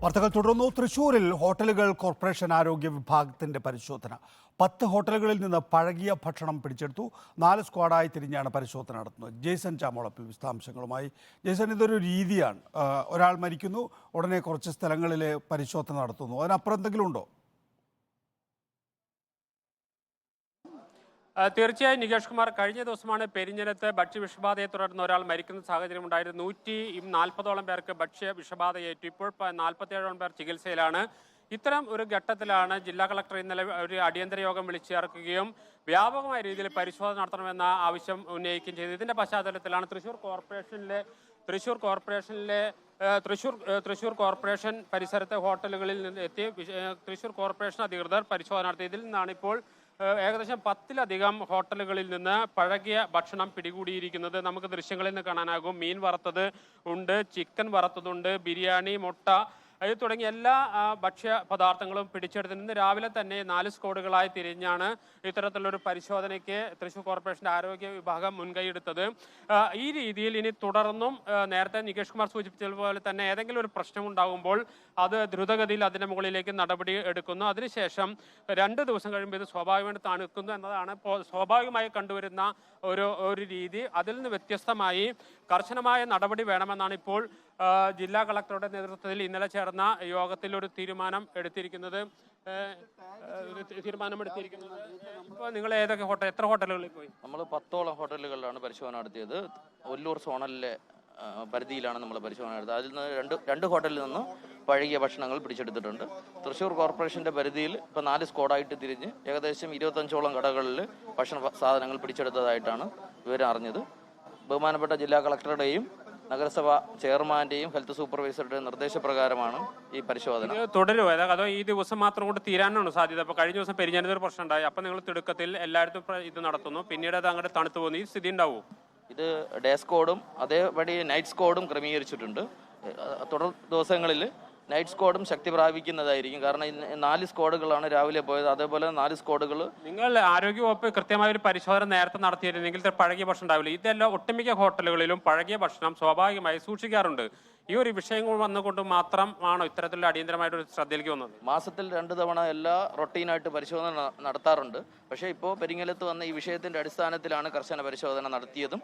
വാർത്തകൾ തുടർന്നു. തൃശൂരിൽ ഹോട്ടലുകൾ കോർപ്പറേഷൻ ആരോഗ്യ വിഭാഗത്തിന്റെ പരിശോധന. 10 ഹോട്ടലുകളിൽ നിന്ന് പഴകിയ ഭക്ഷണം പിടിച്ചെടുത്തു. 4 സ്ക്വാഡായി തിരിഞ്ഞാണ് പരിശോധന നടത്തുന്നത്. ജെയ്സൺ ചാമോളപ്പിൽ വിശദാംശങ്ങളുമായി. ജെയ്സൺ, ഇതൊരു രീതിയാണ്. ഒരാൾ മരിക്കുന്നു, ഉടനെ കുറച്ച് സ്ഥലങ്ങളിൽ പരിശോധന നടത്തുന്നു. അതിനപ്പുറം എന്തെങ്കിലും ഉണ്ടോ? തീർച്ചയായും നികേഷ് കുമാർ, കഴിഞ്ഞ ദിവസമാണ് പെരിഞ്ഞനത്ത് ഭക്ഷ്യവിഷബാധയെ തുടർന്ന് ഒരാൾ മരിക്കുന്ന സാഹചര്യം ഉണ്ടായിരുന്നു. 140ഓളം പേർക്ക് ഭക്ഷ്യവിഷബാധയേറ്റു. ഇപ്പോൾ 47ഓളം പേർ ചികിത്സയിലാണ്. ഇത്തരം ഒരു ഘട്ടത്തിലാണ് ജില്ലാ കളക്ടർ ഇന്നലെ ഒരു അടിയന്തര യോഗം വിളിച്ചു ചേർക്കുകയും വ്യാപകമായ രീതിയിൽ പരിശോധന നടത്തണമെന്ന ആവശ്യം ഉന്നയിക്കുകയും ചെയ്തു. ഇതിന്റെ പശ്ചാത്തലത്തിലാണ് തൃശൂർ കോർപ്പറേഷൻ പരിസരത്തെ ഹോട്ടലുകളിൽ നിന്ന് എത്തി തൃശൂർ കോർപ്പറേഷൻ അധികൃതർ പരിശോധന നടത്തി. ഇതിൽ നിന്നാണ് ഇപ്പോൾ ഏകദേശം 10ലധികം ഹോട്ടലുകളിൽ നിന്ന് പഴകിയ ഭക്ഷണം പിടികൂടിയിരിക്കുന്നത്. നമുക്ക് ദൃശ്യങ്ങളിൽ നിന്ന് കാണാനാകും. മീൻ വറുത്തത് ഉണ്ട്, ചിക്കൻ വറുത്തതുണ്ട്, ബിരിയാണി, മുട്ട ഇത് തുടങ്ങിയ എല്ലാ ഭക്ഷ്യ പദാർത്ഥങ്ങളും പിടിച്ചെടുത്ത് ഇന്ന് രാവിലെ തന്നെ 4 സ്ക്വാഡുകളായി തിരിഞ്ഞാണ് ഇത്തരത്തിലുള്ളൊരു പരിശോധനയ്ക്ക് തൃശൂർ കോർപ്പറേഷന്റെ ആരോഗ്യ വിഭാഗം മുൻകൈയെടുത്തത്. ഈ രീതിയിൽ ഇനി തുടർന്നും നേരത്തെ നികേഷ് കുമാർ സൂചിപ്പിച്ചതുപോലെ തന്നെ ഏതെങ്കിലും ഒരു പ്രശ്നം ഉണ്ടാകുമ്പോൾ അത് ദ്രുതഗതിയിൽ അതിന്റെ മുകളിലേക്ക് നടപടി എടുക്കുന്നു. അതിനുശേഷം 2 ദിവസം കഴിയുമ്പോൾ ഇത് സ്വാഭാവികമായിട്ട് തണുക്കുന്നു എന്നതാണ് സ്വാഭാവികമായി കണ്ടുവരുന്ന ഒരു രീതി. അതിൽ നിന്ന് വ്യത്യസ്തമായി കർശനമായ നടപടി വേണമെന്നാണ് ഇപ്പോൾ ജില്ലാ കളക്ടറുടെ നേതൃത്വത്തിൽ ഇന്നലെ ചേർന്ന യോഗത്തിൽ ഒരു തീരുമാനം എടുത്തിരിക്കുന്നത്. ഇപ്പോൾ നിങ്ങൾ എത്ര ഹോട്ടലുകളിൽ പോയി? നമ്മൾ 10ഓളം ഹോട്ടലുകളിലാണ് പരിശോധന നടത്തിയത്. ഒല്ലൂർ സോണലിലെ പരിധിയിലാണ് നമ്മൾ പരിശോധന നടത്തിയത്. അതിൽ നിന്ന് രണ്ട് ഹോട്ടലിൽ നിന്ന് പഴകിയ ഭക്ഷണങ്ങൾ പിടിച്ചെടുത്തിട്ടുണ്ട്. തൃശ്ശൂർ കോർപ്പറേഷന്റെ പരിധിയിൽ ഇപ്പോൾ 4 സ്ക്വാഡായിട്ട് തിരിഞ്ഞ് ഏകദേശം 25ഓളം കടകളിൽ ഭക്ഷണ സാധനങ്ങൾ പിടിച്ചെടുത്തതായിട്ടാണ് വിവരം അറിഞ്ഞത്. ബഹുമാനപ്പെട്ട ജില്ലാ കളക്ടറുടെയും നഗരസഭ ചെയർമാന്റെയും ഹെൽത്ത് സൂപ്പർവൈസറുടെയും നിർദ്ദേശപ്രകാരമാണ് ഈ പരിശോധന. തുടരുമോ അതോ ഈ ദിവസം മാത്രം കൊണ്ട് തീരാനാണ് സാധ്യത? അപ്പൊ കഴിഞ്ഞ ദിവസം പെരിഞ്ഞാനത്തൊരു പ്രശ്നം ഉണ്ടായി. അപ്പൊ നിങ്ങൾ തിടുക്കത്തിൽ എല്ലായിടത്തും ഇത് നടത്തുന്നു, പിന്നീട് അത് അങ്ങോട്ട് തണുത്തു പോകുന്നു. ഈ സ്ഥിതി ഉണ്ടാവും. ഇത് ഡേ സ്ക്വാഡും അതേപടി നൈറ്റ് സ്ക്വാഡും ക്രമീകരിച്ചിട്ടുണ്ട്. തുടർ ദിവസങ്ങളിൽ നൈറ്റ് സ്ക്വാഡും ശക്തി പ്രാപിക്കുന്നതായിരിക്കും. കാരണം 4 സ്ക്വാഡുകളാണ് രാവിലെ പോയത്. അതേപോലെ 4 സ്ക്വാഡുകൾ. നിങ്ങൾ ആരോഗ്യവകുപ്പ് കൃത്യമായ ഒരു പരിശോധന നേരത്തെ നടത്തിയിരുന്നെങ്കിൽ പഴകിയ ഭക്ഷണം ഉണ്ടാവില്ല. ഇതെല്ലാം ഒട്ടുമിക്ക ഹോട്ടലുകളിലും പഴകിയ ഭക്ഷണം സ്വാഭാവികമായി സൂക്ഷിക്കാറുണ്ട്. ഈ ഒരു വിഷയങ്ങൾ വന്നുകൊണ്ട് മാത്രമാണോ ഇത്തരത്തിലുള്ള അടിയന്തരമായിട്ട് ശ്രദ്ധയിലേക്ക് വന്നത്? മാസത്തിൽ 2 തവണ എല്ലാ റൊട്ടീനായിട്ട് പരിശോധന നടത്താറുണ്ട്. പക്ഷേ ഇപ്പോൾ പെരിങ്ങലത്ത് വന്ന ഈ വിഷയത്തിന്റെ അടിസ്ഥാനത്തിലാണ് കർശന പരിശോധന നടത്തിയതും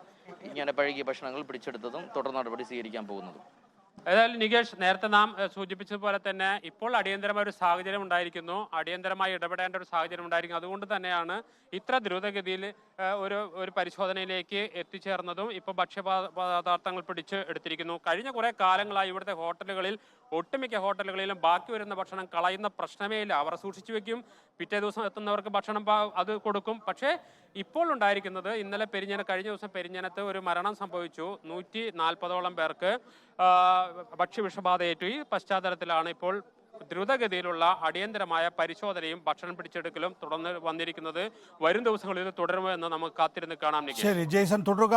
ഇങ്ങനെ പഴകിയ ഭക്ഷണങ്ങൾ പിടിച്ചെടുത്തതും തുടർ നടപടി സ്വീകരിക്കാൻ പോകുന്നതും. ഏതായാലും നികേഷ്, നേരത്തെ നാം സൂചിപ്പിച്ചതുപോലെ തന്നെ ഇപ്പോൾ അടിയന്തരമായ ഒരു സാഹചര്യം ഉണ്ടായിരിക്കുന്നു, അടിയന്തരമായി ഇടപെടേണ്ട ഒരു സാഹചര്യം ഉണ്ടായിരിക്കും. അതുകൊണ്ട് തന്നെയാണ് ഇത്ര ദ്രുതഗതിയിൽ ഒരു പരിശോധനയിലേക്ക് എത്തിച്ചേർന്നതും. ഇപ്പോൾ ഭക്ഷ്യപദാർത്ഥങ്ങൾ പിടിച്ച് എടുത്തിരിക്കുന്നു. കഴിഞ്ഞ കുറേ കാലങ്ങളായി ഇവിടുത്തെ ഹോട്ടലുകളിൽ ഒട്ടുമിക്ക ഹോട്ടലുകളിലും ബാക്കി വരുന്ന ഭക്ഷണം കളയുന്ന പ്രശ്നമേ ഇല്ല. അവർ സൂക്ഷിച്ചു വെക്കും, പിറ്റേ ദിവസം എത്തുന്നവർക്ക് ഭക്ഷണം അത് കൊടുക്കും. പക്ഷേ ഇപ്പോൾ ഉണ്ടായിരിക്കുന്നത് കഴിഞ്ഞ ദിവസം പെരിഞ്ഞനത്ത് ഒരു മരണം സംഭവിച്ചു. 140ഓളം പേർക്ക് ഭക്ഷ്യവിഷബാധയേറ്റു. ഈ പശ്ചാത്തലത്തിലാണ് ഇപ്പോൾ ദ്രുതഗതിയിലുള്ള അടിയന്തരമായ പരിശോധനയും ഭക്ഷണം പിടിച്ചെടുക്കലും തുടർന്ന് വന്നിരിക്കുന്നത്. വരും ദിവസങ്ങളിൽ ഇത് തുടരുമോ എന്ന് നമുക്ക് കാത്തിരുന്ന് കാണാം. ശരി ജെയ്സൺ, തുടരുക.